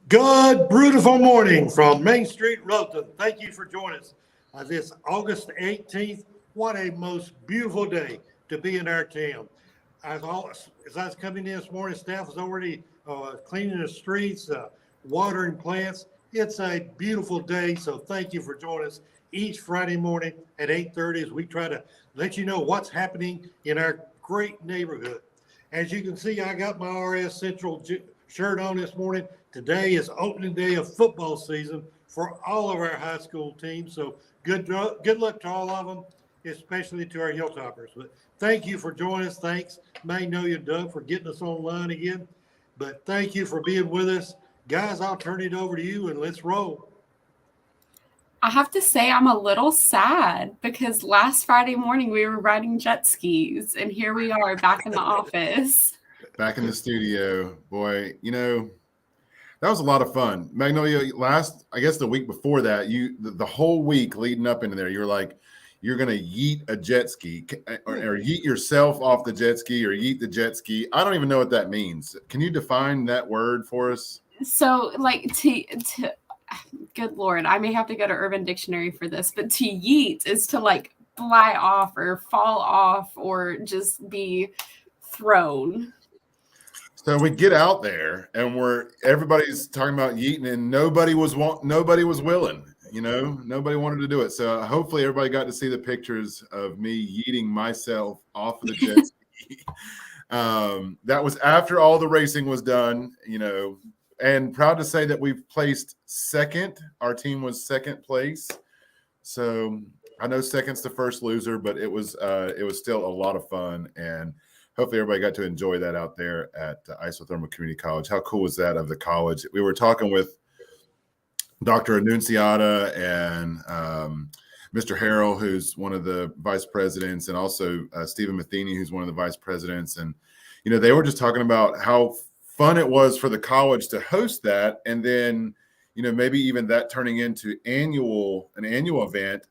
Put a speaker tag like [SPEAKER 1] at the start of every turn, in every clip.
[SPEAKER 1] Good, beautiful morning from Main Street, Roseland. Thank you for joining us this August 18th. What a most beautiful day to be in our town. As I was coming in this morning, staff was already cleaning the streets, watering plants. It's a beautiful day, so thank you for joining us each Friday morning at 8:30 as we try to let you know what's happening in our great neighborhood. As you can see, I got my RS Central shirt on this morning. Today is opening day of football season for all of our high school teams. So good luck to all of them, especially to our Hilltoppers. But thank you for joining us. Thanks, Magnolia and Doug, for getting us online again. But thank you for being with us. Guys, I'll turn it over to you and let's roll.
[SPEAKER 2] I have to say I'm a little sad because last Friday morning we were riding jet skis and here we are back in the office.
[SPEAKER 3] Back in the studio. Boy, that was a lot of fun. Magnolia, I guess the week before that, the whole week leading up into there, you were like, you're going to yeet a jet ski or yeet yourself off the jet ski or yeet the jet ski. I don't even know what that means. Can you define that word for us?
[SPEAKER 2] So to good Lord, I may have to go to Urban Dictionary for this, but to yeet is to fly off or fall off or just be thrown.
[SPEAKER 3] So we get out there and everybody's talking about yeeting and nobody was willing, nobody wanted to do it. So hopefully everybody got to see the pictures of me yeeting myself off of the jet ski. That was after all the racing was done, and proud to say that we've placed second. Our team was second place. So I know second's the first loser, but it was still a lot of fun. And hopefully everybody got to enjoy that out there at Isothermal Community College. How cool was that of the college? We were talking with Dr. Annunciata and Mr. Harrell, who's one of the vice presidents, and also Stephen Matheny, who's one of the vice presidents. And, they were just talking about how fun it was for the college to host that. And then, maybe even that turning into an annual event,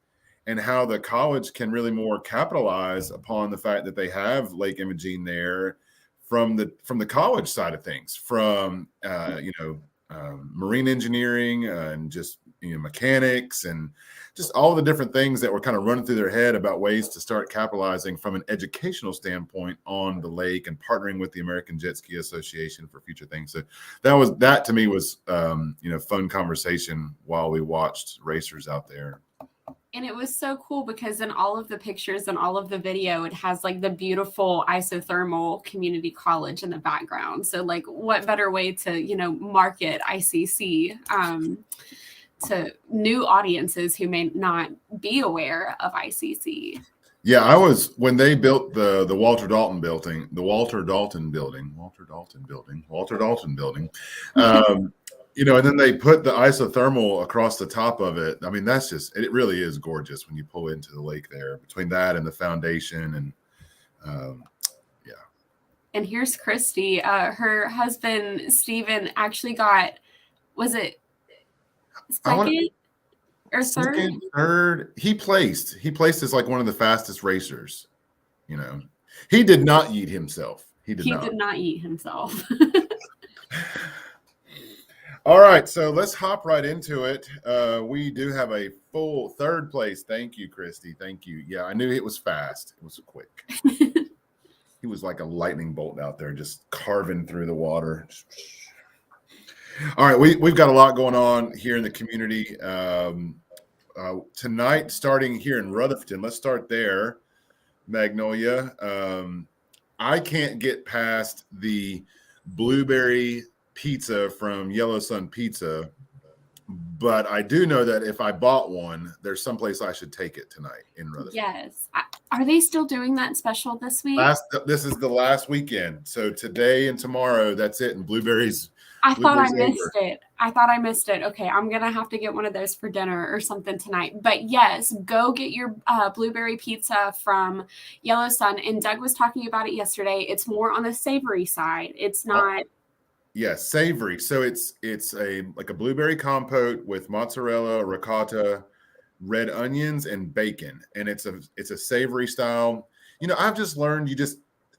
[SPEAKER 3] and how the college can really more capitalize upon the fact that they have Lake Imogene there from the college side of things, from marine engineering and just mechanics and just all the different things that were kind of running through their head about ways to start capitalizing from an educational standpoint on the lake and partnering with the American Jet Ski Association for future things. So that to me was fun conversation while we watched racers out there.
[SPEAKER 2] And it was so cool because in all of the pictures and all of the video, it has the beautiful Isothermal Community College in the background. So what better way to, market ICC to new audiences who may not be aware of ICC.
[SPEAKER 3] Yeah, when they built the Walter Dalton building. And then they put the isothermal across the top of it. I mean, it really is gorgeous when you pull into the lake there between that and the foundation. And yeah.
[SPEAKER 2] And here's Christy. Her husband, Steven, actually got, was it second or third?
[SPEAKER 3] Third. He placed as one of the fastest racers. He did not yeet himself. He did not
[SPEAKER 2] yeet himself.
[SPEAKER 3] All right, so let's hop right into it. We do have a full third place. Thank you, Christy. Thank you. Yeah, I knew it was fast. It was quick. He was like a lightning bolt out there, just carving through the water. All right, we've got a lot going on here in the community. Tonight, starting here in Rutherford, let's start there, Magnolia. I can't get past the blueberry pizza from Yellow Sun Pizza, but I do know that if I bought one, there's someplace I should take it tonight in Rutherford.
[SPEAKER 2] Yes. Are they still doing that special this week?
[SPEAKER 3] This is the last weekend. So today and tomorrow, that's it. And blueberries.
[SPEAKER 2] I thought I missed it. Okay, I'm going to have to get one of those for dinner or something tonight. But yes, go get your blueberry pizza from Yellow Sun. And Doug was talking about it yesterday. It's more on the savory side. It's not...
[SPEAKER 3] Yes, savory. So it's a blueberry compote with mozzarella, ricotta, red onions, and bacon, and it's a savory style. I've just learned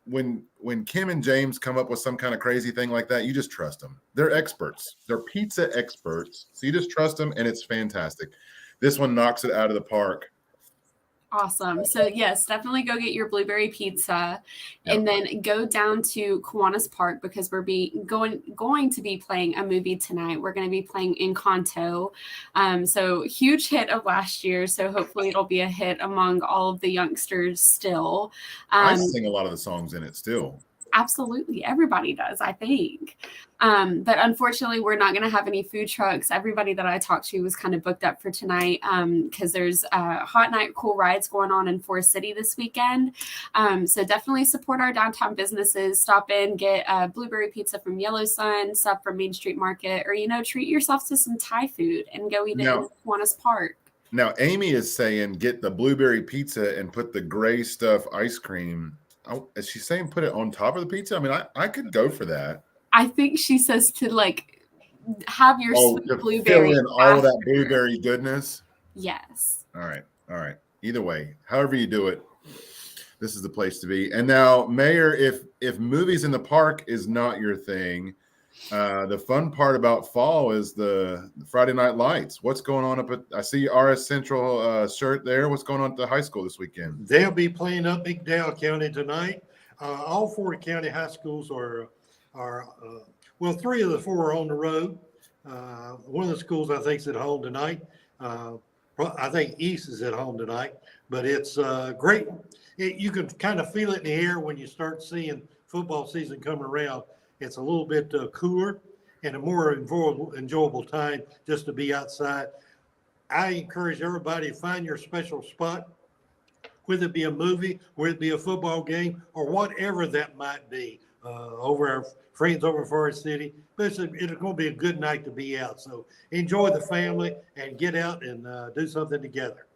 [SPEAKER 3] when Kim and James come up with some kind of crazy thing like that, you just trust them. They're experts. They're pizza experts. So you just trust them, and it's fantastic. This one knocks it out of the park.
[SPEAKER 2] Awesome. So yes, definitely go get your blueberry pizza, and then go down to Kiwanis Park because we're going to be playing a movie tonight. We're going to be playing Encanto. So huge hit of last year. So hopefully it'll be a hit among all of the youngsters still.
[SPEAKER 3] I sing a lot of the songs in it still.
[SPEAKER 2] Absolutely. Everybody does, I think. But unfortunately, we're not going to have any food trucks. Everybody that I talked to was kind of booked up for tonight because there's Hot Night Cool Rides going on in Forest City this weekend. So definitely support our downtown businesses. Stop in, get blueberry pizza from Yellow Sun, stuff from Main Street Market, or, treat yourself to some Thai food and go eat it in Kiwanis Park.
[SPEAKER 3] Now, Amy is saying get the blueberry pizza and put the gray stuff ice cream. Oh, is she saying put it on top of the pizza? I mean, I could go for that.
[SPEAKER 2] I think she says to have your sweet blueberry.
[SPEAKER 3] Fill in all of that blueberry goodness.
[SPEAKER 2] Yes.
[SPEAKER 3] All right. Either way, however you do it, this is the place to be. And now, Mayor, if movies in the park is not your thing, the fun part about fall is the Friday Night Lights. What's going on up at? I see RS Central shirt there. What's going on at the high school this weekend?
[SPEAKER 1] They'll be playing up McDowell County tonight. All 4 county high schools are well, 3 of the 4 are on the road. One of the schools I think is at home tonight. I think East is at home tonight, but it's great. You can kind of feel it in the air when you start seeing football season come around. It's a little bit cooler and a more enjoyable time just to be outside. I encourage everybody to find your special spot, whether it be a movie, whether it be a football game, or whatever that might be. Over our friends over in Forest City, but it's going to be a good night to be out. So enjoy the family and get out and do something together.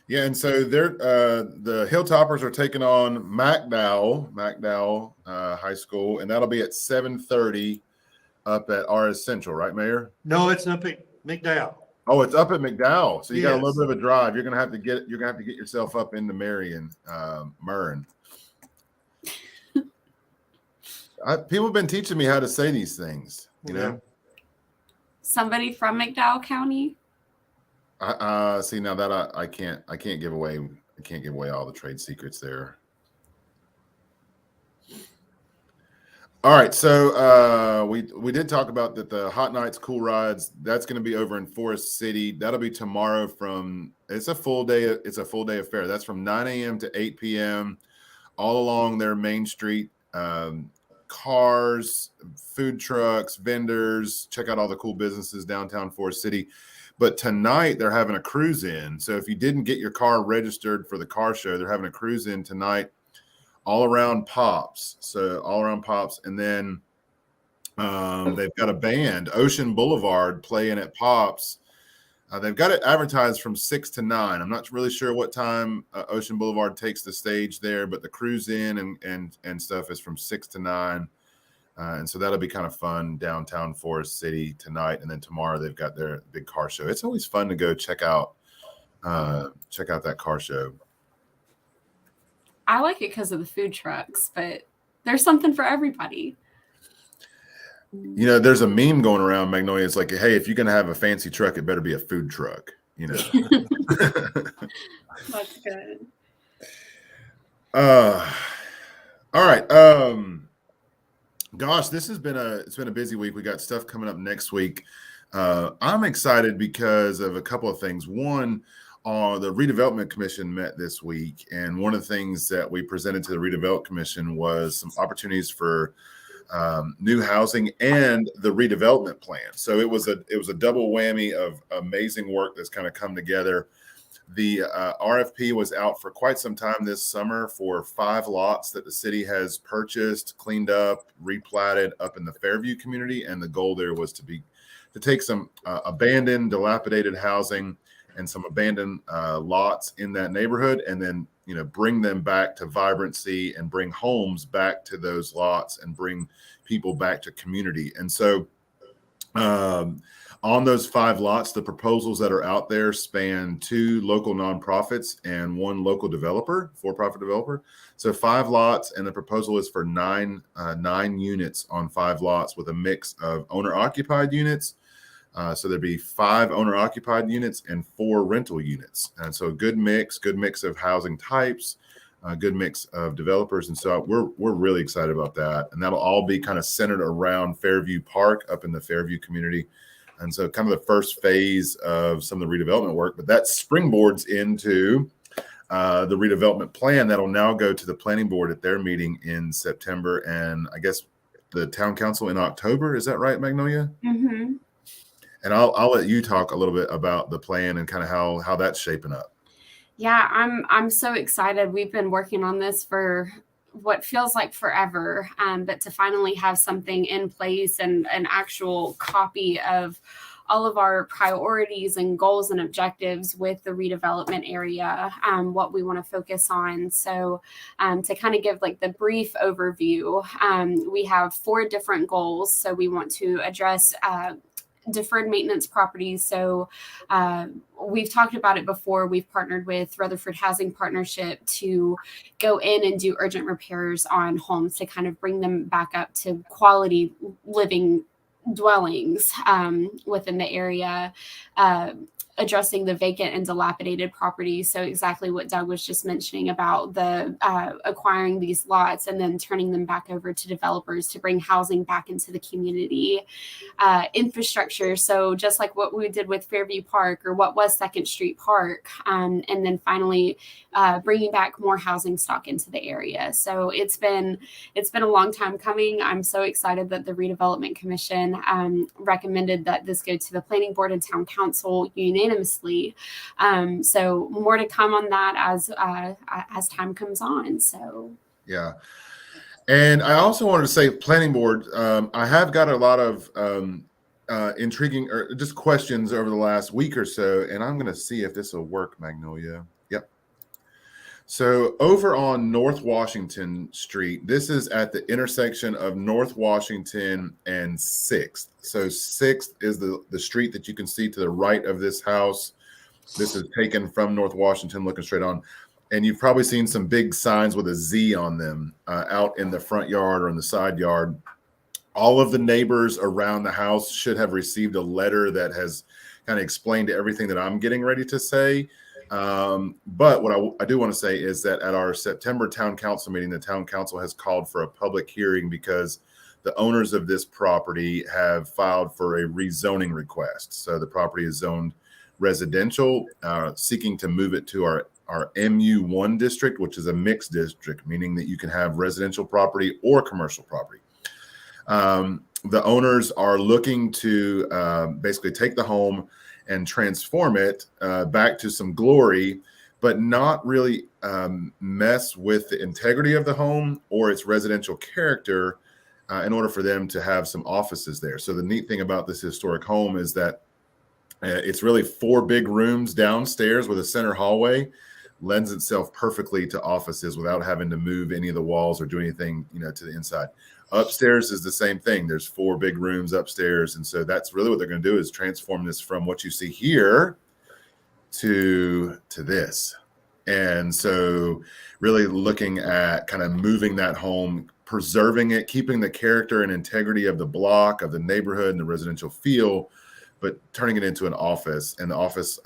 [SPEAKER 3] Yeah, and so the Hilltoppers are taking on McDowell High School, and that'll be at 7:30 up at RS Central, right, Mayor?
[SPEAKER 1] No, it's up at McDowell.
[SPEAKER 3] Oh, it's up at McDowell. So you got a
[SPEAKER 1] Yes.
[SPEAKER 3] little bit of a drive. You're gonna have to get yourself up into Marion, Murren. People have been teaching me how to say these things, you know.
[SPEAKER 2] Somebody from McDowell County.
[SPEAKER 3] See now that I can't give away all the trade secrets there. All right, so we did talk about that the Hot Nights Cool Rides, that's going to be over in Forest City. That'll be tomorrow it's a full day affair. That's from 9 a.m. to 8 p.m. all along their Main Street. Cars, food trucks, vendors, check out all the cool businesses downtown Forest City. But tonight they're having a cruise in. So if you didn't get your car registered for the car show, they're having a cruise in tonight all around Pops. And then they've got a band, Ocean Boulevard, playing at Pops. They've got it advertised from 6 to 9. I'm not really sure what time Ocean Boulevard takes the stage there, but the cruise in and stuff is from 6 to 9. And so that'll be kind of fun downtown Forest City tonight. And then tomorrow they've got their big car show. It's always fun to go check out that car show.
[SPEAKER 2] I like it because of the food trucks, but there's something for everybody.
[SPEAKER 3] You know, there's a meme going around, Magnolia. It's like, hey, if you're going to have a fancy truck, it better be a food truck, you know.
[SPEAKER 2] That's good.
[SPEAKER 3] All right. Gosh, it's been a busy week. We got stuff coming up next week. I'm excited because of a couple of things. One, the Redevelopment Commission met this week, and one of the things that we presented to the Redevelopment Commission was some opportunities for new housing and the redevelopment plan. So it was a double whammy of amazing work that's kind of come together. The RFP was out for quite some time this summer for 5 lots that the city has purchased, cleaned up, replatted up in the Fairview community. And the goal there was to take some abandoned, dilapidated housing and some abandoned lots in that neighborhood, and then, you know, bring them back to vibrancy and bring homes back to those lots and bring people back to community. And so On those 5 lots, the proposals that are out there span 2 local nonprofits and 1 local developer, for-profit developer. So 5 lots, and the proposal is for 9 units on 5 lots with a mix of owner-occupied units. So there'd be 5 owner-occupied units and 4 rental units. And so good mix of housing types, good mix of developers. And so we're really excited about that. And that'll all be kind of centered around Fairview Park up in the Fairview community. And so kind of the first phase of some of the redevelopment work, but that springboards into the redevelopment plan that'll now go to the planning board at their meeting in September, and I guess the town council in October. Is that right, Magnolia?
[SPEAKER 2] Mm-hmm.
[SPEAKER 3] And I'll let you talk a little bit about the plan and kind of how that's shaping up.
[SPEAKER 2] Yeah, I'm so excited. We've been working on this for what feels like forever, but to finally have something in place and an actual copy of all of our priorities and goals and objectives with the redevelopment area, what we want to focus on. So to kind of give like the brief overview, we have 4 different goals. So we want to address deferred maintenance properties. So we've talked about it before. We've partnered with Rutherford Housing Partnership to go in and do urgent repairs on homes to kind of bring them back up to quality living dwellings within the area, addressing the vacant and dilapidated properties. So exactly what Doug was just mentioning about the acquiring these lots and then turning them back over to developers to bring housing back into the community. Infrastructure. So just like what we did with Fairview Park, or what was Second Street Park, and then finally bringing back more housing stock into the area. So it's been a long time coming. I'm so excited that the Redevelopment Commission recommended that this go to the Planning Board and Town Council unanimously. So more to come on that as time comes on. So
[SPEAKER 3] yeah. And I also wanted to say, Planning Board, I have got a lot of intriguing or just questions over the last week or so, and I'm going to see if this will work, Magnolia. Yep. So over on North Washington Street, this is at the intersection of North Washington and 6th. So 6th is the street that you can see to the right of this house. This is taken from North Washington, looking straight on. And you've probably seen some big signs with a Z on them out in the front yard or in the side yard. All of the neighbors around the house should have received a letter that has kind of explained everything that I'm getting ready to say. But what I do want to say is that at our September town council meeting, the town council has called for a public hearing because the owners of this property have filed for a rezoning request. So the property is zoned residential, seeking to move it to our MU1 district, which is a mixed district, meaning that you can have residential property or commercial property. The owners are looking to basically take the home and transform it back to some glory, but not really mess with the integrity of the home or its residential character in order for them to have some offices there. So the neat thing about this historic home is that it's really 4 big rooms downstairs with a center hallway. Lends itself perfectly to offices without having to move any of the walls or do anything, to the inside. Upstairs is the same thing. There's 4 big rooms upstairs. And so that's really what they're going to do, is transform this from what you see here to this. And so really looking at kind of moving that home, preserving it, keeping the character and integrity of the block, of the neighborhood and the residential feel, but turning it into an office. And the office,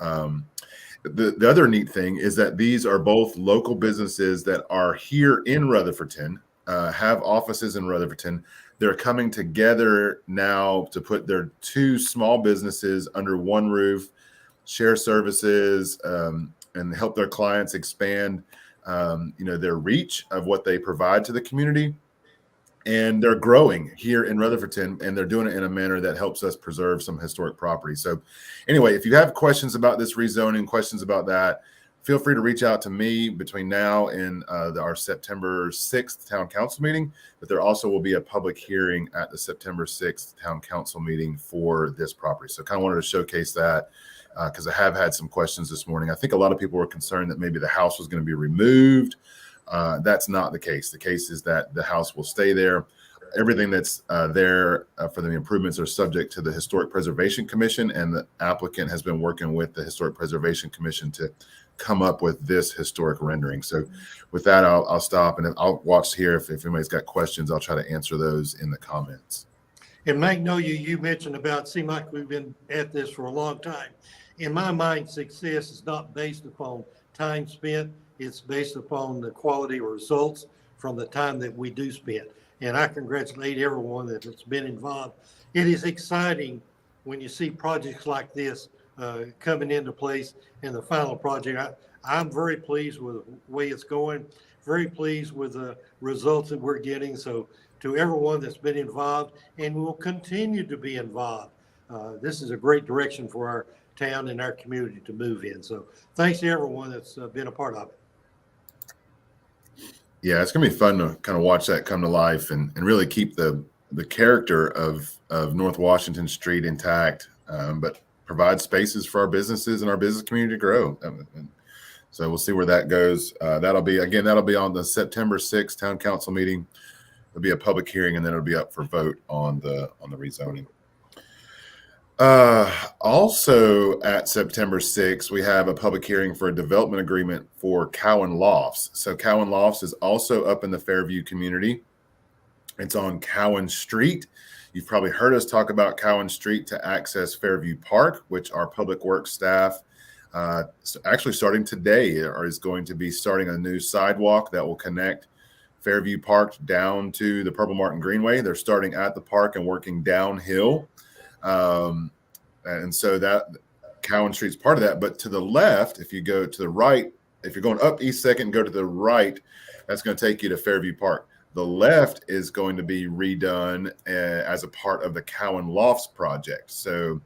[SPEAKER 3] the other neat thing is that these are both local businesses that are here in Rutherfordton, have offices in Rutherfordton. They're coming together now to put their 2 small businesses under one roof, share services, and help their clients expand, their reach of what they provide to the community. And they're growing here in Rutherfordton, and they're doing it in a manner that helps us preserve some historic property. So anyway, if you have questions about this rezoning, questions about that, feel free to reach out to me between now and our September 6th town council meeting. But there also will be a public hearing at the September 6th town council meeting for this property. So kind of wanted to showcase that because I have had some questions this morning. I think a lot of people were concerned that maybe the house was going to be removed. That's not the case. The case is that the house will stay there. everything that's there for the improvements are subject to the Historic Preservation Commission, and the applicant has been working with the Historic Preservation Commission to come up with this historic rendering. So with that, I'll stop, and I'll watch here. If anybody's got questions, I'll try to answer those in the comments.
[SPEAKER 1] And Magnolia, you mentioned about, seem like we've been at this for a long time. In my mind, success is not based upon time spent. It's based upon the quality of results from the time that we do spend. And I congratulate everyone that has been involved. It is exciting when you see projects like this coming into place in the final project. I'm very pleased with the way it's going, very pleased with the results that we're getting. So to everyone that's been involved and will continue to be involved, this is a great direction for our town and our community to move in. So thanks to everyone that's been a part of it.
[SPEAKER 3] Yeah, it's gonna be fun to kind of watch that come to life and really keep the character of North Washington Street intact, but provide spaces for our businesses and our business community to grow. And so we'll see where that goes. That'll be on the September 6th town council meeting. There'll be a public hearing, and then it'll be up for vote on the rezoning. Also at September 6th, we have a public hearing for a development agreement for Cowan Lofts. So Cowan Lofts is also up in the Fairview community. It's on Cowan Street. You've probably heard us talk about Cowan Street to access Fairview Park, which our public works staff actually starting today is going to be starting a new sidewalk that will connect Fairview Park down to the Purple Martin Greenway. They're starting at the park and working downhill. And so that Cowan Street's part of that. But to the left, if you go to the right, if you're going up East 2nd and go to the right, that's going to take you to Fairview Park. The left is going to be redone as a part of the Cowan Lofts project. So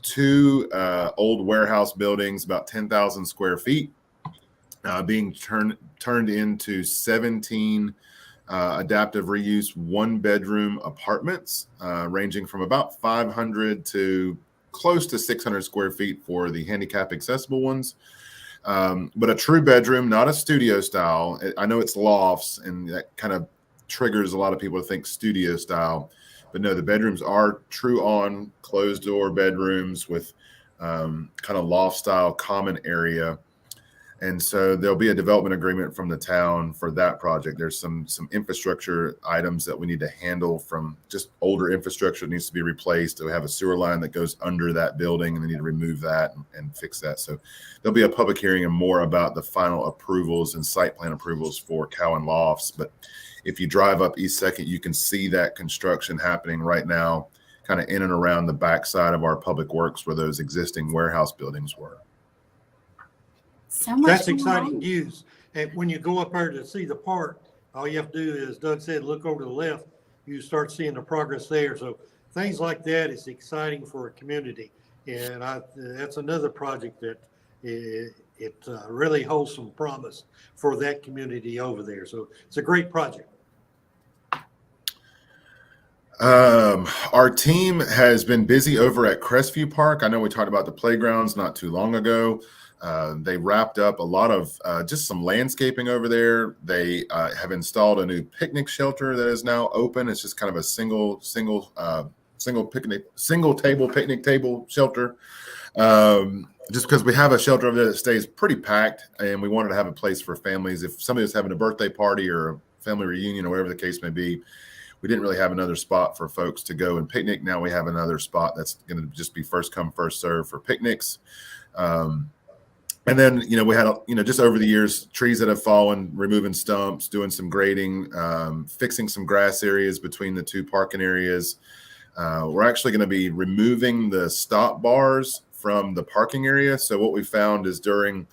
[SPEAKER 3] two old warehouse buildings, about 10,000 square feet, being turned into 17 adaptive reuse 1-bedroom apartments, ranging from about 500 to close to 600 square feet for the handicap accessible ones. But a true bedroom, not a studio style. I know it's lofts, and that kind of triggers a lot of people to think studio style. But no, the bedrooms are true on closed door bedrooms with kind of loft style common area. And so there'll be a development agreement from the town for that project. There's some infrastructure items that we need to handle from just older infrastructure that needs to be replaced. We have a sewer line that goes under that building, and they need to remove that and fix that. So there'll be a public hearing and more about the final approvals and site plan approvals for Cowan Lofts. But if you drive up East 2nd, you can see that construction happening right now, kind of in and around the backside of our public works where those existing warehouse buildings were.
[SPEAKER 2] So much
[SPEAKER 1] That's
[SPEAKER 2] going
[SPEAKER 1] exciting
[SPEAKER 2] on.
[SPEAKER 1] news. And when you go up there to see the park, all you have to do is, Doug said, look over to the left. You start seeing the progress there. So things like that is exciting for a community. And that's another project that it really holds some promise for that community over there. So it's a great project.
[SPEAKER 3] Our team has been busy over at Crestview Park. I know we talked about the playgrounds not too long ago. They wrapped up a lot of just some landscaping over there. They have installed a new picnic shelter that is now open. It's just kind of a single table picnic table shelter. Just because we have a shelter over there that stays pretty packed, and we wanted to have a place for families. If somebody was having a birthday party or a family reunion or whatever the case may be, we didn't really have another spot for folks to go and picnic. Now we have another spot that's going to just be first come, first serve for picnics. And then, we had, just over the years, trees that have fallen, removing stumps, doing some grading, fixing some grass areas between the two parking areas. We're actually going to be removing the stop bars from the parking area. So what we found is during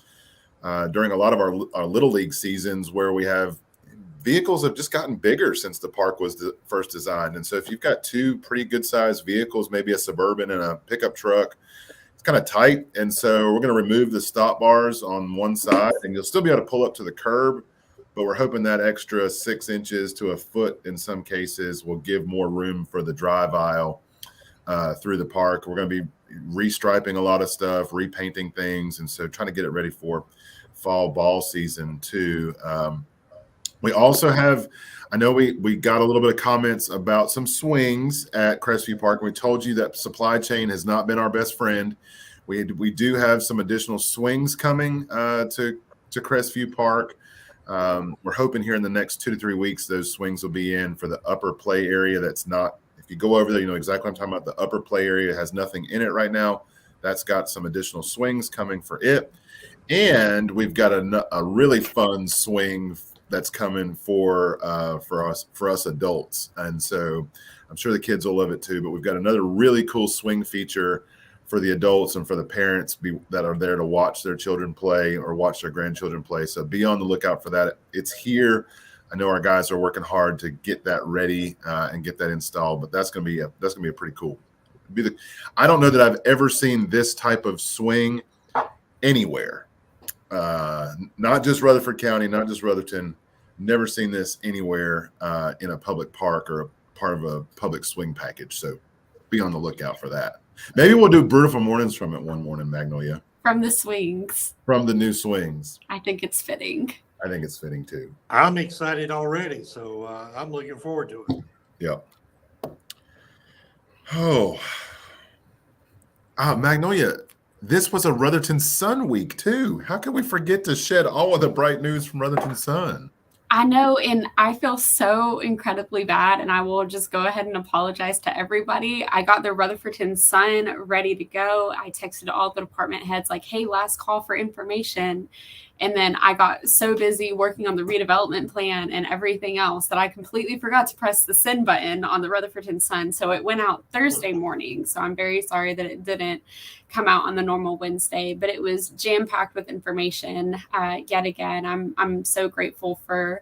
[SPEAKER 3] a lot of our Little League seasons where we have vehicles have just gotten bigger since the park was first designed. And so if you've got two pretty good sized vehicles, maybe a Suburban and a pickup truck, it's kind of tight. And so we're going to remove the stop bars on one side, and you'll still be able to pull up to the curb, but we're hoping that extra 6 inches to a foot in some cases will give more room for the drive aisle through the park. We're going to be restriping a lot of stuff, repainting things, and so trying to get it ready for fall ball season too. We also have, I know we got a little bit of comments about some swings at Crestview Park. We told you that supply chain has not been our best friend. We do have some additional swings coming to Crestview Park. We're hoping here in the next 2 to 3 weeks, those swings will be in for the upper play area. That's not, if you go over there, you know exactly what I'm talking about. The upper play area has nothing in it right now. That's got some additional swings coming for it. And we've got a really fun swing that's coming for us adults. And so I'm sure the kids will love it too. But we've got another really cool swing feature for the adults and for the parents that are there to watch their children play or watch their grandchildren play. So be on the lookout for that. It's here. I know our guys are working hard to get that ready and get that installed, but that's gonna be a pretty cool. I don't know that I've ever seen this type of swing anywhere. Not just Rutherford County, not just Rutherton. Never seen this anywhere in a public park or a part of a public swing package. So be on the lookout for that. Maybe we'll do Brewtiful mornings from it one morning, Magnolia.
[SPEAKER 2] From the swings.
[SPEAKER 3] From the new swings.
[SPEAKER 2] I think it's fitting.
[SPEAKER 3] I think it's fitting too.
[SPEAKER 1] I'm excited already, so I'm looking forward to it.
[SPEAKER 3] Yep. Oh, Magnolia, this was a Rutherton Sun week too. How can we forget to shed all of the bright news from Rutherton Sun?
[SPEAKER 2] I know, and I feel so incredibly bad, and I will just go ahead and apologize to everybody. I got the Rutherfordton Sun ready to go. I texted all the department heads like, hey, last call for information. And then I got so busy working on the redevelopment plan and everything else that I completely forgot to press the send button on the Rutherfordton Sun. So it went out Thursday morning. So I'm very sorry that it didn't come out on the normal Wednesday, but it was jam-packed with information yet again. I'm so grateful for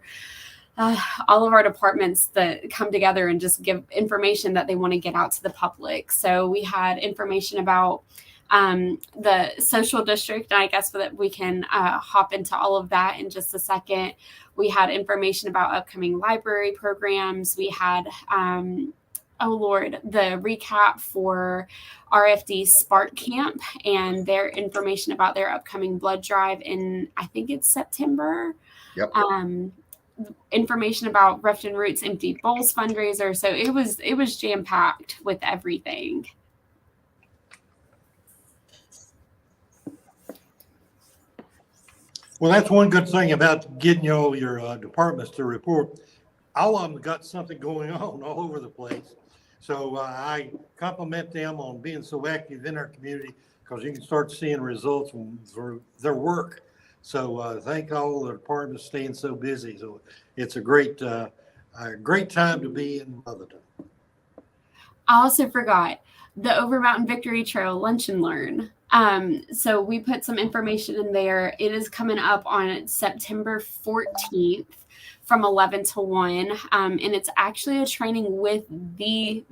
[SPEAKER 2] all of our departments that come together and just give information that they want to get out to the public. So we had information about the social district, and I guess that we can hop into all of that in just a second. We had information about upcoming library programs. We had, the recap for RFD Spark Camp and their information about their upcoming blood drive in, I think it's September.
[SPEAKER 3] Yep.
[SPEAKER 2] Information about Refton Roots Empty Bowls fundraiser. So it was jam-packed with everything.
[SPEAKER 1] Well, that's one good thing about getting your departments to report. All of them got something going on all over the place. So I compliment them on being so active in our community, because you can start seeing results for their work. So thank all the departments staying so busy. So it's a great time to be in Rutherton.
[SPEAKER 2] I also forgot the Over Mountain Victory Trail Lunch and Learn. So we put some information in there. It is coming up on September 14th from 11 to 1. And it's actually a training with the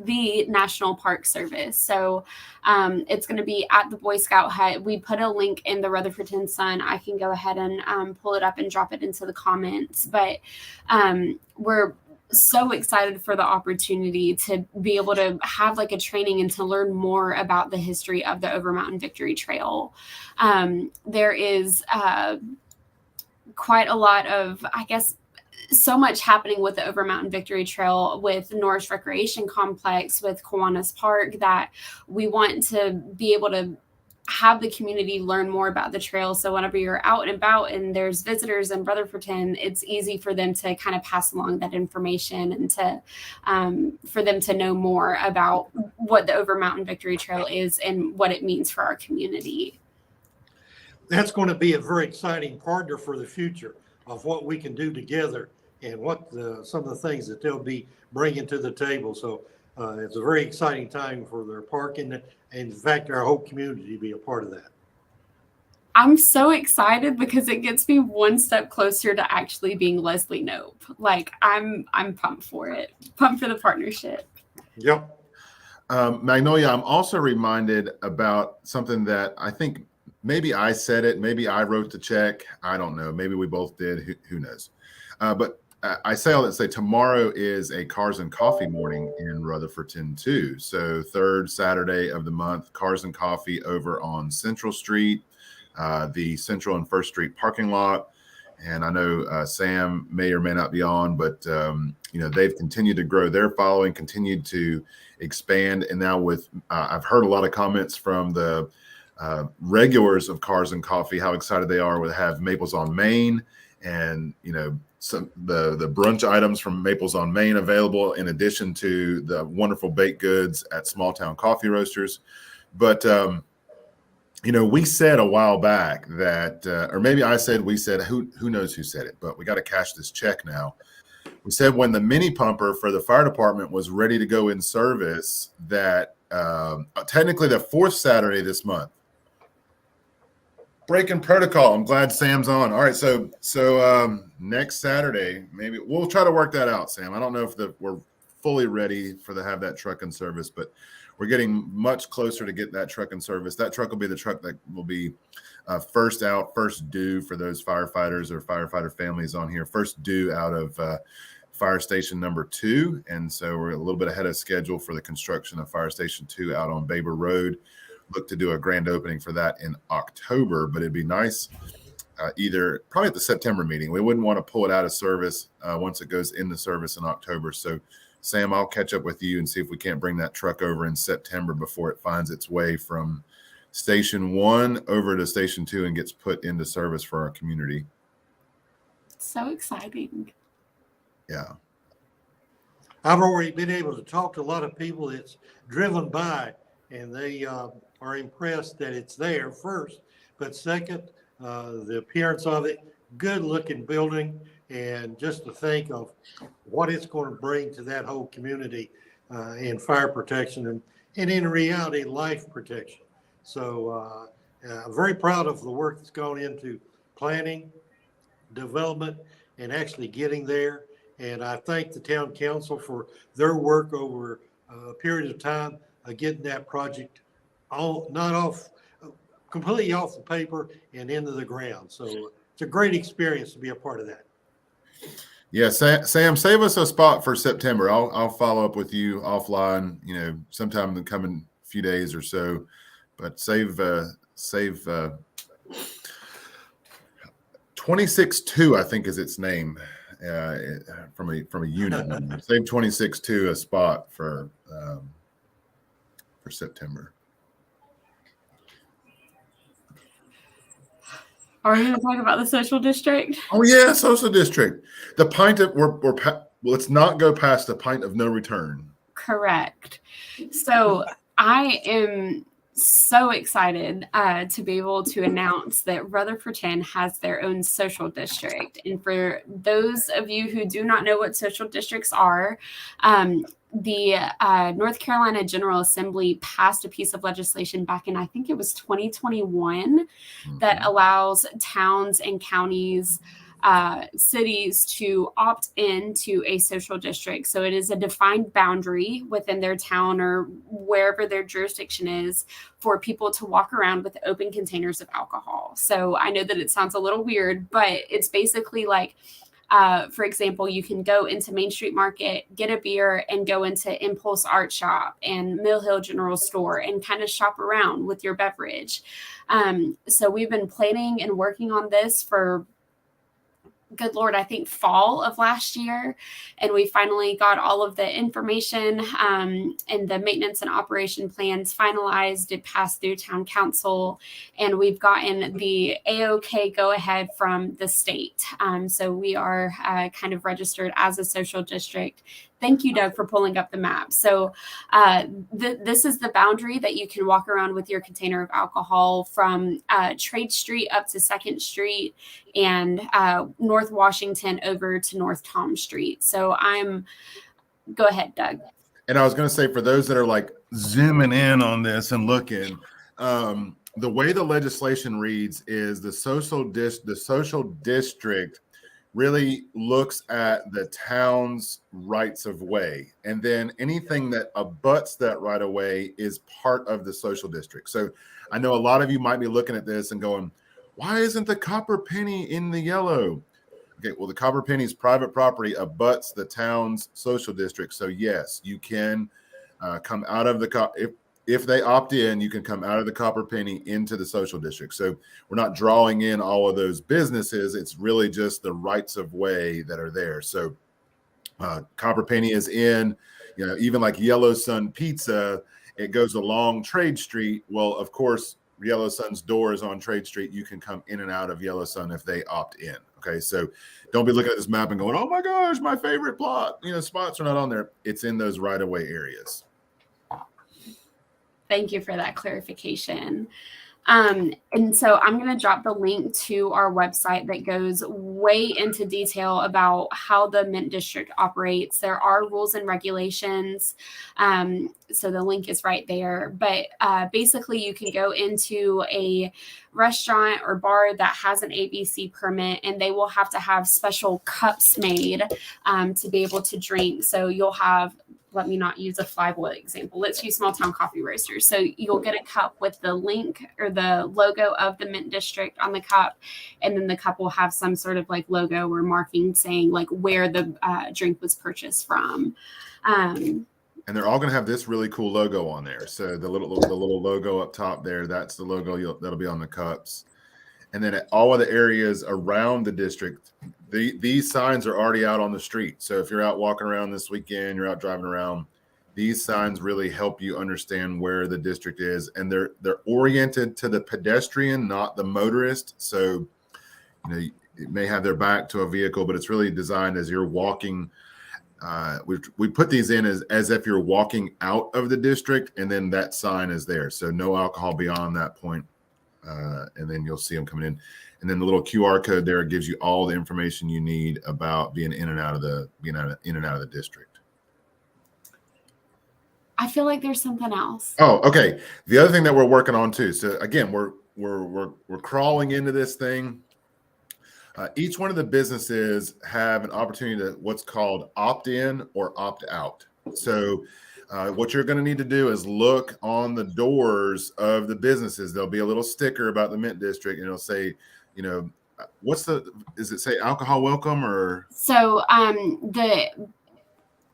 [SPEAKER 2] National Park Service. So it's going to be at the Boy Scout hut. We put a link in the Rutherfordton Sun. I can go ahead and pull it up and drop it into the comments. But we're so excited for the opportunity to be able to have like a training and to learn more about the history of the Over Mountain Victory Trail. There is quite a lot of, I guess, so much happening with the Over Mountain Victory Trail, with Norris Recreation Complex, with Kiwanis Park, that we want to be able to have the community learn more about the trail. So whenever you're out and about and there's visitors in Rutherfordton, it's easy for them to kind of pass along that information and to for them to know more about what the Over Mountain Victory Trail is and what it means for our community.
[SPEAKER 1] That's going to be a very exciting partner for the future of what we can do together and what some of the things that they'll be bringing to the table. So it's a very exciting time for their park and in fact, our whole community to be a part of that.
[SPEAKER 2] I'm so excited because it gets me one step closer to actually being Leslie Knope. Like I'm pumped for it. Pumped for the partnership.
[SPEAKER 1] Yep.
[SPEAKER 3] Magnolia, I'm also reminded about something that I think maybe I said it, maybe I wrote the check. I don't know. Maybe we both did. Who knows? But I say all that to say tomorrow is a Cars and Coffee morning in Rutherfordton too. So third Saturday of the month, Cars and Coffee over on Central Street, the Central and First Street parking lot. And I know Sam may or may not be on, but they've continued to grow their following, continued to expand. And now with, I've heard a lot of comments from the regulars of Cars and Coffee, how excited they are to have Maples on Main, and some the brunch items from Maples on Main available, in addition to the wonderful baked goods at Small Town Coffee Roasters. But we said a while back that, or maybe I said, we said, who knows who said it, but we got to cash this check now. We said when the mini pumper for the fire department was ready to go in service, that technically the fourth Saturday this month. Breaking protocol. I'm glad Sam's on. All right, so next Saturday, maybe we'll try to work that out, Sam. I don't know if we're fully ready to have that truck in service, but we're getting much closer to get that truck in service. That truck will be the truck that will be first out, first due for those firefighters or firefighter families on here. First due out of fire station number 2, and so we're a little bit ahead of schedule for the construction of fire station 2 out on Baber Road. Look to do a grand opening for that in October, but it'd be nice either probably at the September meeting. We wouldn't want to pull it out of service once it goes into service in October. So Sam, I'll catch up with you and see if we can't bring that truck over in September before it finds its way from Station 1 over to Station 2 and gets put into service for our community.
[SPEAKER 2] So exciting.
[SPEAKER 3] Yeah.
[SPEAKER 1] I've already been able to talk to a lot of people that's driven by, and they are impressed that it's there first, but second, the appearance of it, good looking building, and just to think of what it's going to bring to that whole community in fire protection and in reality, life protection. So I'm very proud of the work that's gone into planning, development, and actually getting there. And I thank the town council for their work over a period of time getting that project completely off the paper and into the ground. So it's a great experience to be a part of that.
[SPEAKER 3] Yeah, Sam, save us a spot for September. I'll follow up with you offline, sometime in the coming few days or so. But save 26-2, I think is its name, from a unit number. Save 26-2 a spot for September.
[SPEAKER 2] Are we going to talk about the social district?
[SPEAKER 3] Oh yeah, social district. The pint of let's not go past the pint of no return.
[SPEAKER 2] Correct. So I am so excited to be able to announce that Rutherfordton has their own social district. And for those of you who do not know what social districts are, the North Carolina General Assembly passed a piece of legislation back in, I think it was 2021, that allows towns and counties, cities to opt into a social district. So it is a defined boundary within their town or wherever their jurisdiction is for people to walk around with open containers of alcohol. So I know that it sounds a little weird, but it's basically like, for example, you can go into Main Street Market, get a beer, and go into Impulse Art Shop and Mill Hill General Store and kind of shop around with your beverage. So we've been planning and working on this for, good Lord, I think fall of last year. And we finally got all of the information and the maintenance and operation plans finalized. It passed through town council, and we've gotten the AOK go ahead from the state. So we are kind of registered as a social district. Thank you, Doug, for pulling up the map. So this is the boundary that you can walk around with your container of alcohol from Trade Street up to 2nd Street and North Washington over to North Tom Street. So go ahead, Doug.
[SPEAKER 3] And I was going to say, for those that are like zooming in on this and looking, the way the legislation reads is the social district really looks at the town's rights of way, and then anything that abuts that right of way is part of the social district. So I know a lot of you might be looking at this and going, why isn't the Copper Penny in the yellow? Okay, well, the Copper Penny's private property abuts the town's social district. So yes, you can come out of if they opt in, you can come out of the Copper Penny into the social district. So we're not drawing in all of those businesses. It's really just the rights of way that are there. So Copper Penny is in, even like Yellow Sun Pizza, it goes along Trade Street. Well, of course, Yellow Sun's door is on Trade Street. You can come in and out of Yellow Sun if they opt in. Okay, so don't be looking at this map and going, oh my gosh, my favorite plot. Spots are not on there. It's in those right-of-way areas.
[SPEAKER 2] Thank you for that clarification. And so I'm going to drop the link to our website that goes way into detail about how the Mint District operates. There are rules and regulations. So the link is right there. But basically, you can go into a restaurant or bar that has an ABC permit, and they will have to have special cups made to be able to drink. So you'll have, let me not use a Flyboy example. Let's use Small Town Coffee Roasters. So you'll get a cup with the link or the logo of the Mint District on the cup. And then the cup will have some sort of like logo or marking saying like where the drink was purchased from.
[SPEAKER 3] And they're all going to have this really cool logo on there. So the little logo up top there, that's the logo that'll be on the cups. And then at all of the areas around the district, these signs are already out on the street. So if you're out walking around this weekend, you're out driving around, these signs really help you understand where the district is. And they're oriented to the pedestrian, not the motorist. So, it may have their back to a vehicle, but it's really designed as you're walking. We put these in as if you're walking out of the district, and then that sign is there. So no alcohol beyond that point. And then you'll see them coming in. And then the little QR code there gives you all the information you need about being in and out of the district.
[SPEAKER 2] I feel like there's something else.
[SPEAKER 3] Oh, okay. The other thing that we're working on too. So again, we're crawling into this thing. Each one of the businesses have an opportunity to what's called opt in or opt out. So what you're going to need to do is look on the doors of the businesses. There'll be a little sticker about the Mint District, and it'll say, does it say alcohol welcome or?
[SPEAKER 2] So the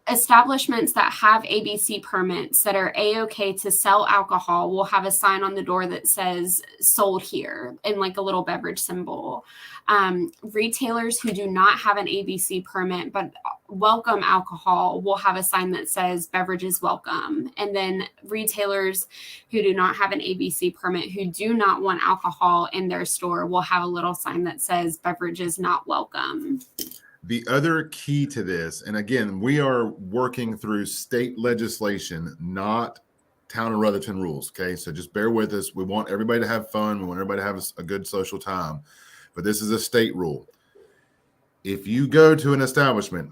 [SPEAKER 2] establishments that have ABC permits that are A-OK to sell alcohol will have a sign on the door that says sold here and like a little beverage symbol. Retailers who do not have an ABC permit but welcome alcohol will have a sign that says beverages welcome. And then retailers who do not have an ABC permit who do not want alcohol in their store will have a little sign that says beverages not welcome.
[SPEAKER 3] The other key to this, and again, we are working through state legislation, not town of Rutherton rules. Okay, so just bear with us. We want everybody to have fun. We want everybody to have a good social time. But this is a state rule. If you go to an establishment,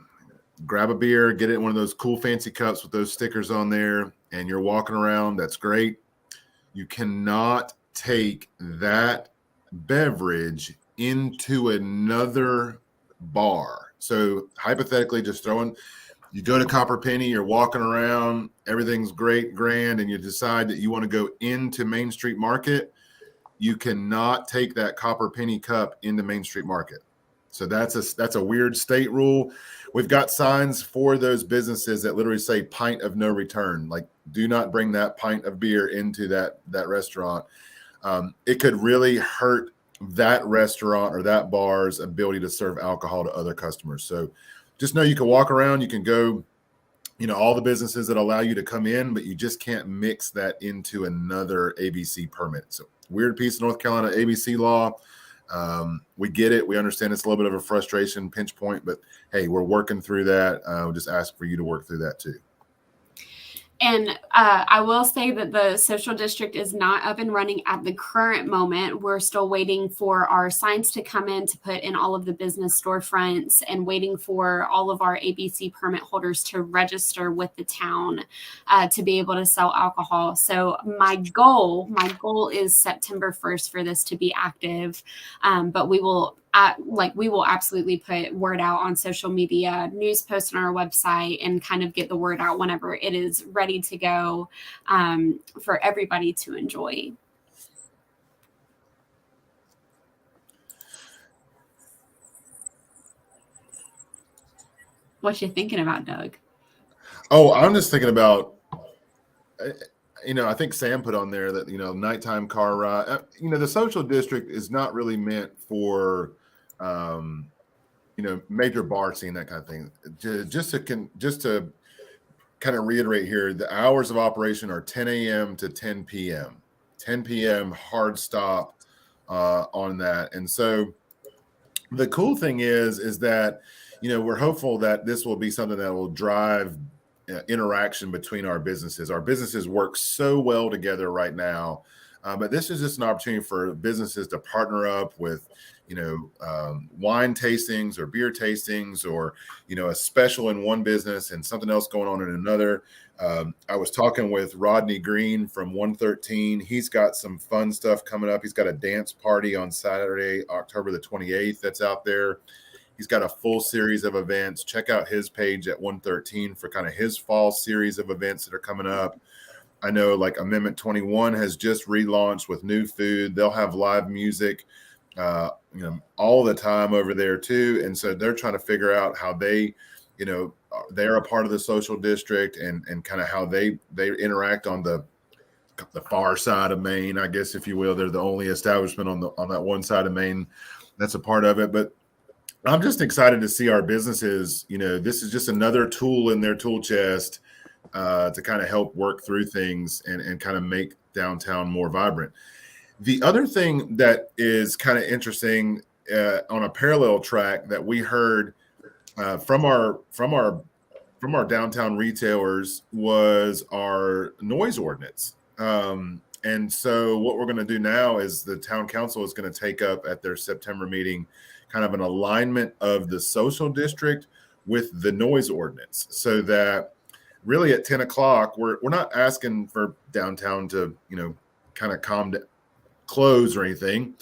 [SPEAKER 3] grab a beer, get it in one of those cool fancy cups with those stickers on there, and you're walking around, that's great. You cannot take that beverage into another bar. So hypothetically, you go to Copper Penny, you're walking around, everything's great, grand, and you decide that you want to go into Main Street Market, you cannot take that Copper Penny cup into Main Street Market. So that's a weird state rule. We've got signs for those businesses that literally say pint of no return, like do not bring that pint of beer into that restaurant. It could really hurt that restaurant or that bar's ability to serve alcohol to other customers. So just know you can walk around, you can go, all the businesses that allow you to come in, but you just can't mix that into another ABC permit. So weird piece of North Carolina ABC law. We get it. We understand it's a little bit of a frustration pinch point, but hey, we're working through that. We'll just ask for you to work through that too.
[SPEAKER 2] And I will say that the social district is not up and running at the current moment. We're still waiting for our signs to come in to put in all of the business storefronts and waiting for all of our ABC permit holders to register with the town to be able to sell alcohol. So my goal is September 1st for this to be active, but we will absolutely put word out on social media, news posts on our website, and kind of get the word out whenever it is ready to go for everybody to enjoy. What you thinking about, Doug?
[SPEAKER 3] Oh, I'm just thinking about, I think Sam put on there that, nighttime car ride, the social district is not really meant for, major bar scene, that kind of thing. Just to kind of reiterate here, the hours of operation are 10 a.m. to 10 p.m. 10 p.m. hard stop on that. And so the cool thing is that, we're hopeful that this will be something that will drive interaction between our businesses. Our businesses work so well together right now, but this is just an opportunity for businesses to partner up with, wine tastings or beer tastings, or, a special in one business and something else going on in another. I was talking with Rodney Green from 113. He's got some fun stuff coming up. He's got a dance party on Saturday, October the 28th. That's out there. He's got a full series of events. Check out his page at 113 for kind of his fall series of events that are coming up. I know like Amendment 21 has just relaunched with new food. They'll have live music, all the time over there too. And so they're trying to figure out how they, they're a part of the social district and kind of how they interact on the far side of Maine, I guess, if you will. They're the only establishment on that one side of Maine that's a part of it. But I'm just excited to see our businesses, this is just another tool in their tool chest to kind of help work through things and kind of make downtown more vibrant. The other thing that is kind of interesting on a parallel track that we heard from our downtown retailers was our noise ordinance. And so what we're going to do now is the town council is going to take up at their September meeting kind of an alignment of the social district with the noise ordinance, so that really at 10 o'clock, we're not asking for downtown to, kind of close or anything.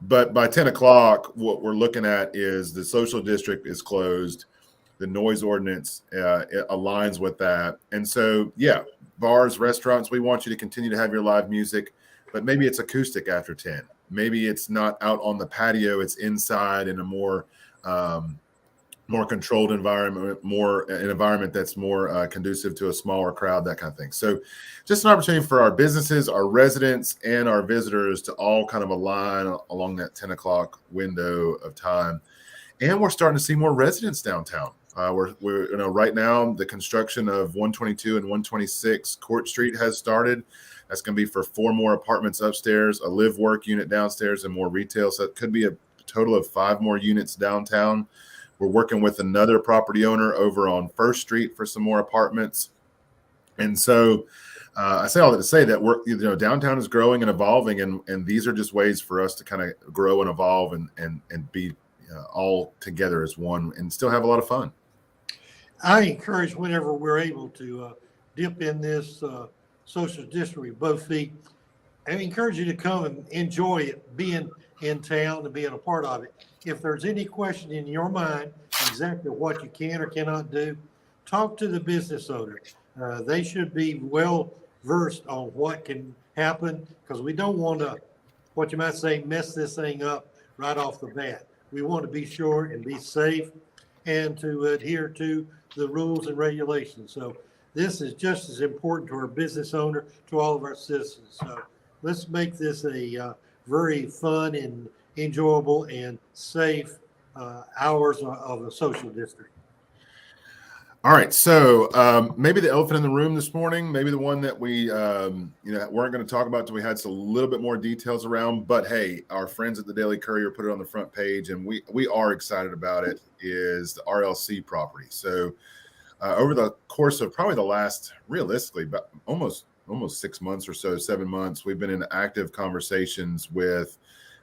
[SPEAKER 3] But by 10 o'clock, what we're looking at is the social district is closed. The noise ordinance it aligns with that. And so, yeah, bars, restaurants, we want you to continue to have your live music, but maybe it's acoustic after 10. Maybe it's not out on the patio, it's inside in a more controlled environment, an environment that's more conducive to a smaller crowd, that kind of thing. So just an opportunity for our businesses, our residents, and our visitors to all kind of align along that 10 o'clock window of time. And we're starting to see more residents downtown. We're right now, the construction of 122 and 126 Court Street has started. That's going to be for 4 more apartments upstairs, a live work unit downstairs, and more retail. So it could be a total of 5 more units downtown. We're working with another property owner over on First Street for some more apartments. And so I say all that to say that we're, downtown is growing and evolving, and these are just ways for us to kind of grow and evolve and be all together as one and still have a lot of fun.
[SPEAKER 1] I encourage whenever we're able to dip in this social district with both feet. I encourage you to come and enjoy it, being in town and being a part of it. If there's any question in your mind exactly what you can or cannot do, talk to the business owner. They should be well versed on what can happen, because we don't want to, what you might say, mess this thing up right off the bat. We want to be sure and be safe and to adhere to the rules and regulations. So this is just as important to our business owner, to all of our citizens. So let's make this a very fun and enjoyable and safe hours of a social district.
[SPEAKER 3] All right, so maybe the elephant in the room this morning, maybe the one that we weren't going to talk about until we had a little bit more details around. But hey, our friends at the Daily Courier put it on the front page, and we are excited about it. Is the RLC property? So over the course of probably the last, realistically, but almost 6 months or so, 7 months, we've been in active conversations with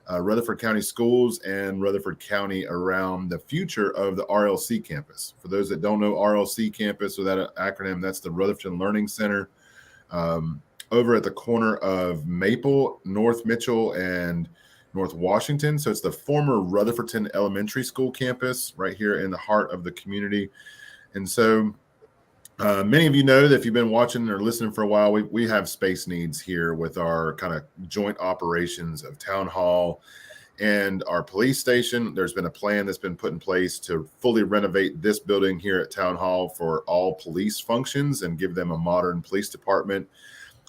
[SPEAKER 3] Rutherford County Schools and Rutherford County around the future of the RLC campus. For those that don't know RLC campus, or that acronym, that's the Rutherford Learning Center over at the corner of Maple, North Mitchell, and North Washington. So it's the former Rutherfordton Elementary School campus right here in the heart of the community. And so many of you know that if you've been watching or listening for a while, we have space needs here with our kind of joint operations of Town Hall and our police station. There's been a plan that's been put in place to fully renovate this building here at Town Hall for all police functions and give them a modern police department.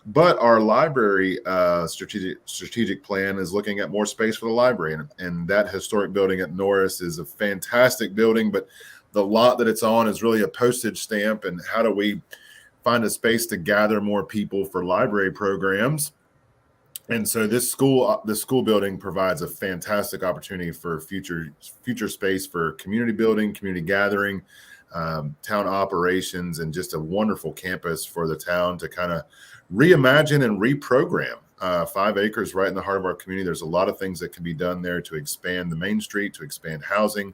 [SPEAKER 3] But our library strategic plan is looking at more space for the library, and that historic building at Norris is a fantastic building, but the lot that it's on is really a postage stamp. And how do we find a space to gather more people for library programs? And so this school building provides a fantastic opportunity for future space for community building, community gathering, town operations, and just a wonderful campus for the town to kind of reimagine and reprogram. 5 acres right in the heart of our community. There's a lot of things that can be done there to expand the Main Street, to expand housing,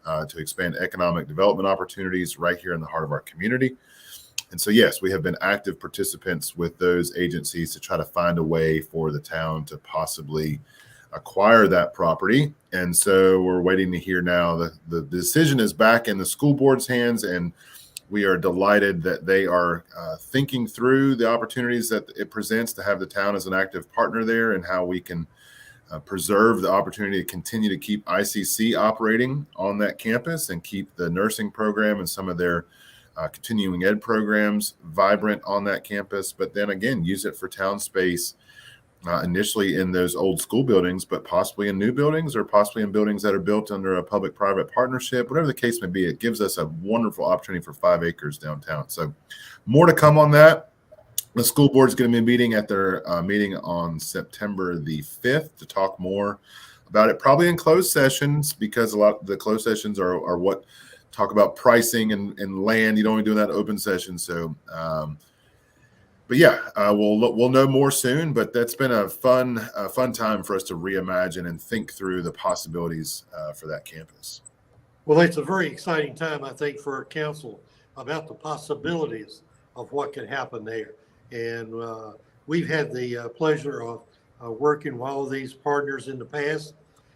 [SPEAKER 3] to expand economic development opportunities right here in the heart of our community. And so, yes, we have been active participants with those agencies to try to find a way for the town to possibly acquire that property. And so we're waiting to hear now. The decision is back in the school board's hands, and we are delighted that they are thinking through the opportunities that it presents to have the town as an active partner there, and how we can preserve the opportunity to continue to keep ICC operating on that campus and keep the nursing program and some of their continuing ed programs vibrant on that campus, but then again, use it for town space initially in those old school buildings, but possibly in new buildings, or possibly in buildings that are built under a public-private partnership. Whatever the case may be, it gives us a wonderful opportunity for 5 acres downtown. So more to come on that. The school board is going to be meeting at their meeting on September the 5th to talk more about it, probably in closed sessions, because a lot of the closed sessions are what talk about pricing and land. You don't want to do that open session. So, but yeah, we'll know more soon. But that's been a fun time for us to reimagine and think through the possibilities for that campus.
[SPEAKER 1] Well, it's a very exciting time, I think, for our council about the possibilities of what could happen there. And we've had the pleasure of working with all of these partners in the past,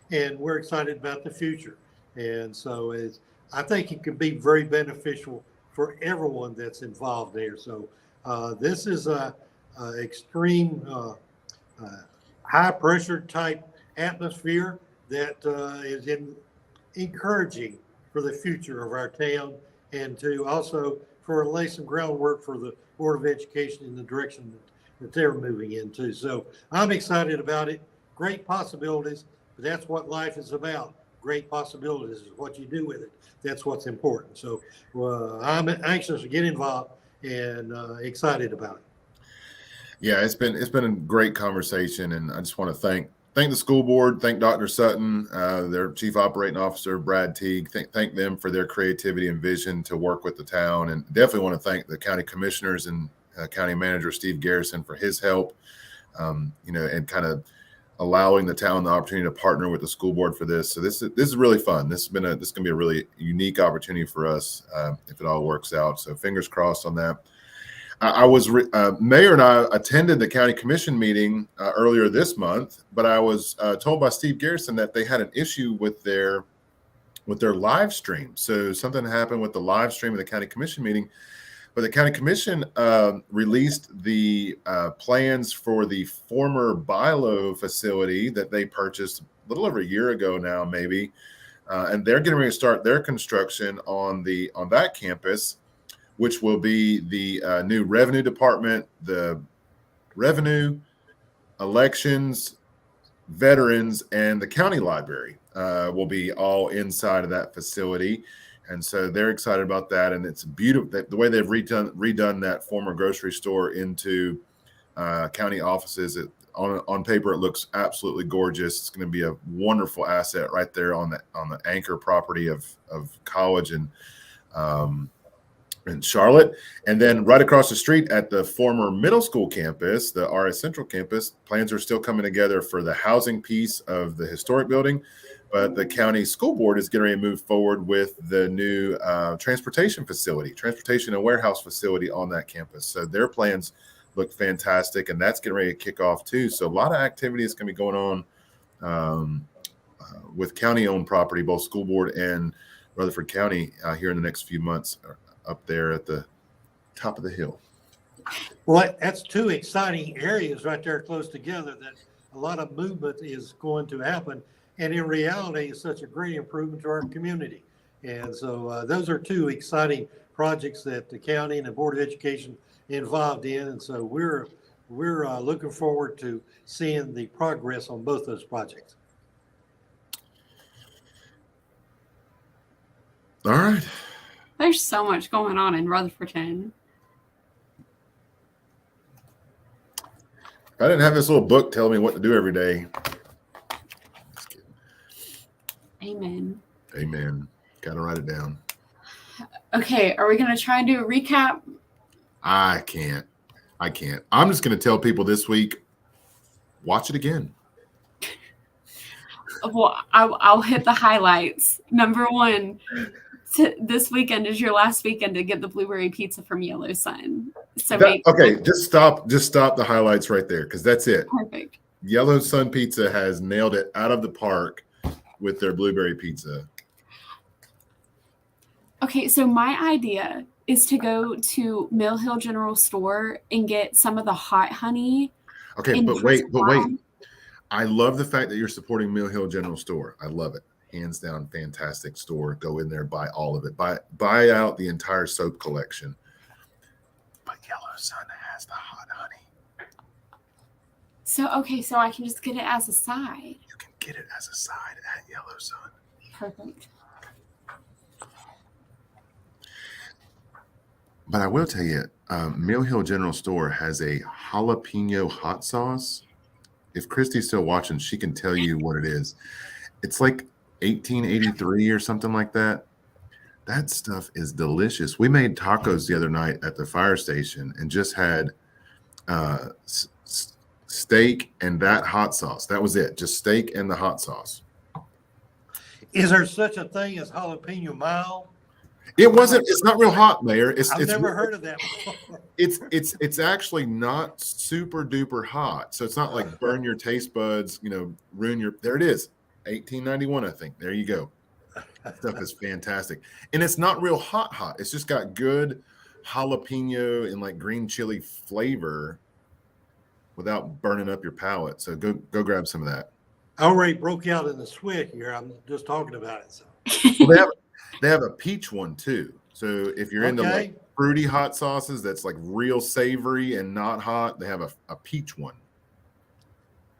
[SPEAKER 1] and we're excited about the future. And so I think it could be very beneficial for everyone that's involved there. So this is a extreme high pressure type atmosphere that is encouraging for the future of our town, and to also for lay some groundwork for the Board of Education in the direction that they're moving into. So I'm excited about it. Great possibilities, but that's what life is about. Great possibilities is what you do with it. That's what's important. So I'm anxious to get involved and excited about it.
[SPEAKER 3] Yeah, it's been a great conversation, and I just want to thank the school board, thank Dr. Sutton, their chief operating officer, Brad Teague, thank them for their creativity and vision to work with the town, and definitely want to thank the county commissioners and county manager Steve Garrison for his help, and kind of allowing the town the opportunity to partner with the school board for this. So this is really fun. This is going to be a really unique opportunity for us if it all works out. So fingers crossed on that. Mayor and I attended the county commission meeting earlier this month, but I was told by Steve Garrison that they had an issue with their live stream. So something happened with the live stream of the county commission meeting. But the county commission released the plans for the former Bilo facility that they purchased a little over a year ago now, maybe, and they're getting ready to start their construction on that campus, which will be the new revenue department, the revenue, elections, veterans, and the county library will be all inside of that facility. And so they're excited about that. And it's beautiful the way they've redone that former grocery store into county offices. On paper, it looks absolutely gorgeous. It's going to be a wonderful asset right there on the anchor property of College and in Charlotte. And then right across the street at the former middle school campus, the RS Central campus, plans are still coming together for the housing piece of the historic building. But the county school board is getting ready to move forward with the new transportation and warehouse facility on that campus. So their plans look fantastic, and that's getting ready to kick off too. So a lot of activity is going to be going on with county-owned property, both school board and Rutherford County here in the next few months up there at the top of the hill.
[SPEAKER 1] Well, that's two exciting areas right there close together that a lot of movement is going to happen. And in reality, it's such a great improvement to our community. And so those are two exciting projects that the county and the Board of Education involved in. And so we're we're looking forward to seeing the progress on both those projects.
[SPEAKER 3] All right.
[SPEAKER 2] There's so much going on in Rutherfordton.
[SPEAKER 3] If I didn't have this little book telling me what to do every day.
[SPEAKER 2] Amen.
[SPEAKER 3] Amen. Got to write it down.
[SPEAKER 2] Okay, are we going to try and do a recap?
[SPEAKER 3] I can't. I'm just going to tell people this week, watch it again.
[SPEAKER 2] Well, I'll hit the highlights. Number one, this weekend is your last weekend to get the blueberry pizza from Yellow Sun. So
[SPEAKER 3] just stop the highlights right there, because that's it.
[SPEAKER 2] Perfect.
[SPEAKER 3] Yellow Sun Pizza has nailed it out of the park with their blueberry pizza.
[SPEAKER 2] Okay, so my idea is to go to Mill Hill General Store and get some of the hot honey.
[SPEAKER 3] Okay, but wait. I love the fact that you're supporting Mill Hill General Store. I love it. Hands down, fantastic store. Go in there, buy all of it. Buy out the entire soap collection. But Yellow Sun has the hot honey.
[SPEAKER 2] So I can just get it as a side.
[SPEAKER 3] You can get it as a side at Yellow Sun.
[SPEAKER 2] Perfect.
[SPEAKER 3] But I will tell you, Mill Hill General Store has a jalapeno hot sauce. If Christy's still watching, she can tell you what it is. It's like 1883 or something like that. That stuff is delicious. We made tacos the other night at the fire station and just had steak and that hot sauce. That was it. Just steak and the hot sauce.
[SPEAKER 1] Is there such a thing as jalapeno mild?
[SPEAKER 3] It wasn't. It's not real hot, Mayor.
[SPEAKER 1] I've never heard of that before.
[SPEAKER 3] It's actually not super duper hot, so it's not like burn your taste buds. Ruin your. There it is, 1891. I think. There you go. That stuff is fantastic, and it's not real hot. It's just got good jalapeno and like green chili flavor, without burning up your palate. So go grab some of that.
[SPEAKER 1] I already broke out in the sweat here. I'm just talking about it. So.
[SPEAKER 3] Well, they have a peach one too. So if you're into like fruity hot sauces that's like real savory and not hot, they have a peach one.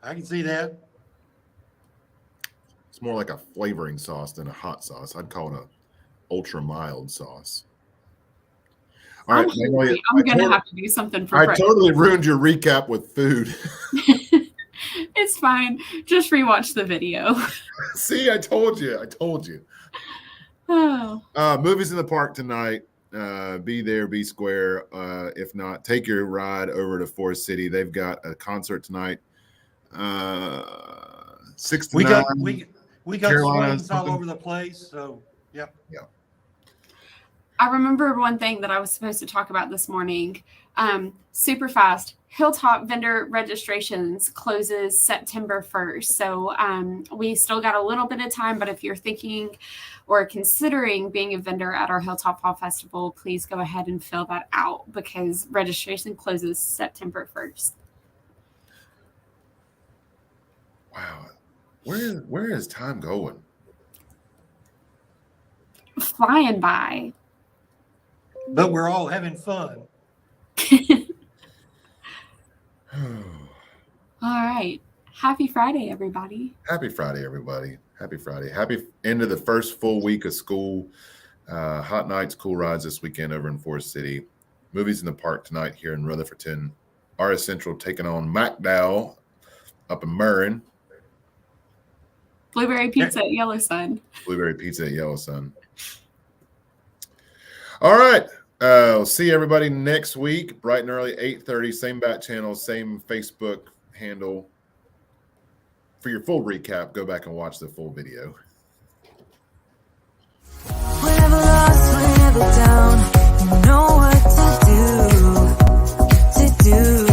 [SPEAKER 1] I can see that.
[SPEAKER 3] It's more like a flavoring sauce than a hot sauce. I'd call it a ultra mild sauce. All right, Magnolia,
[SPEAKER 2] I'm gonna have to do something for breakfast.
[SPEAKER 3] I totally ruined your recap with food.
[SPEAKER 2] It's fine. Just rewatch the video.
[SPEAKER 3] See, I told you.
[SPEAKER 2] Oh.
[SPEAKER 3] Movies in the park tonight. Be there, be square. If not, take your ride over to Forest City. They've got a concert tonight. 6 to 9.
[SPEAKER 1] We got swings all over the place. So yeah.
[SPEAKER 2] I remembered one thing that I was supposed to talk about this morning. Super fast. Hilltop vendor registrations closes September 1st. So we still got a little bit of time, but if you're thinking or considering being a vendor at our Hilltop Fall Festival, please go ahead and fill that out because registration closes September 1st.
[SPEAKER 3] Wow. Where is time going?
[SPEAKER 2] Flying by.
[SPEAKER 1] But we're all having fun.
[SPEAKER 2] All right. Happy Friday, everybody.
[SPEAKER 3] Happy Friday, everybody. Happy Friday. Happy end of the first full week of school. Hot nights, cool rides this weekend over in Forest City. Movies in the park tonight here in Rutherfordton. RS Central taking on McDowell up in Murrin.
[SPEAKER 2] Blueberry pizza at Yellow Sun.
[SPEAKER 3] Blueberry pizza at Yellow Sun. All right. We'll see everybody next week, bright and early, 8:30, same bat channel, same Facebook handle. For your full recap, go back and watch the full video.
[SPEAKER 4] Whenever lost, whenever down, you know what to do.